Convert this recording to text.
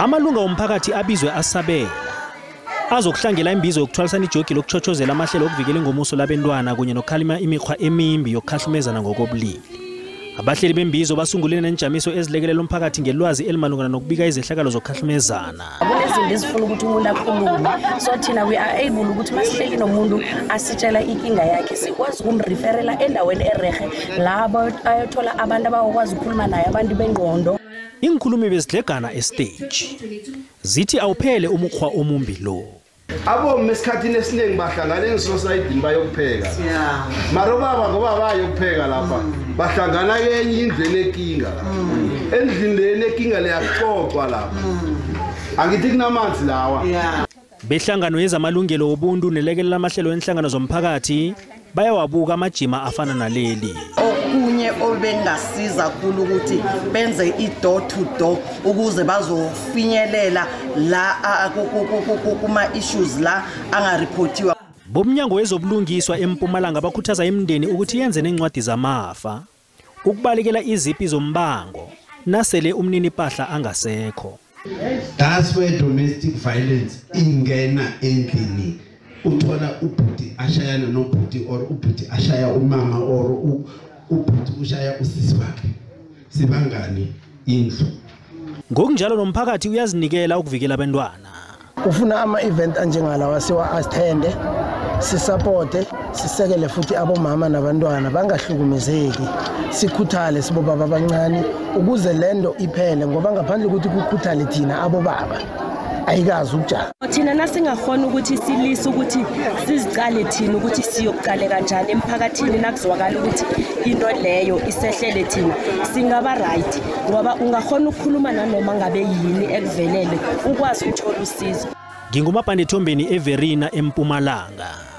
Amalunga omphakathi abizwe asabela azokuhlangela imbizo yokuthwalisana ijogi lokutshotshozela amahlelo okuvikela ingomuso labentwana kunye nokukhalima imikhwa emimbi yokukhahlumezana ngokobulili. Abahleli bembizo basungulene nenjamiso ezilekelela umphakathi ngelwazi elimalungana nokubika izehlakalo zokukhahlumezana. Kunezinto ezifuna ukuthi umuntu akhulume, so thina we are able ukuthi masihleli nomuntu asitshela inkinga yakhe sikwazi ukumreferela endaweni erehe labo ayothola abantu abakwazi ukukhuluma naye abantu bengqondo. Inkhulumi bezidlegana estage zithi awuphele umukhwa omumbi lo. Abomma esikhathini esiningi bahlangana eSociety bayokupheka. Mara baba ngoba bayokupheka lapha bahlangana kenye indlela enkinga lapha. Endlini enkinga leyaxoxwa lapha. Angithi kunamanzi lawa. Behlangano yezamalungelo obuntu nelekelela amahlelo enhlangano zomphakathi bayawabuka amajima afana naleli. Okunye obengasiza kakhulu ukuthi benze i-door to door ukuze bazofinyelela la kuma issues la angareportiwa. Bomnyango wezobulungiswa eMpumalanga bakhuthaza imindeni ukuthi yenze nencwadi zamafa ukubalekela izipi zombango nasele umnini pahla angasekho. That's where domestic violence ingena endlini. Uthola ubhuti ashayana nobhuti or ubhuti ashaya umama or ubhuti ushaya usisi wakhe. Sibangani indlu. Ngokunjalo nomphakathi uyazinikela ukuvikela abantwana. Ufuna ama-event anjengalawa siwa-attende, sisupporte, sisekele futhi abomama nabantwana bangahlukumezeki. Sikhuthale sibobaba abancane ukuze lento iphele ngoba ngaphandle ukuthi kukhuthale thina abobaba ayikazi ukujala. Thina nasingakhona ukuthi silise ukuthi sizicale thina ukuthi siyokuqale kanjani emphakathini nakuzwakala ukuthi into leyo isehlele thina singaba right ngoba ungakhona ukukhuluma nanoma ngabe yini ekuvelele ukwazi ukuthola usizo. Ngingumaphandethombeni eVerina eMpumalanga.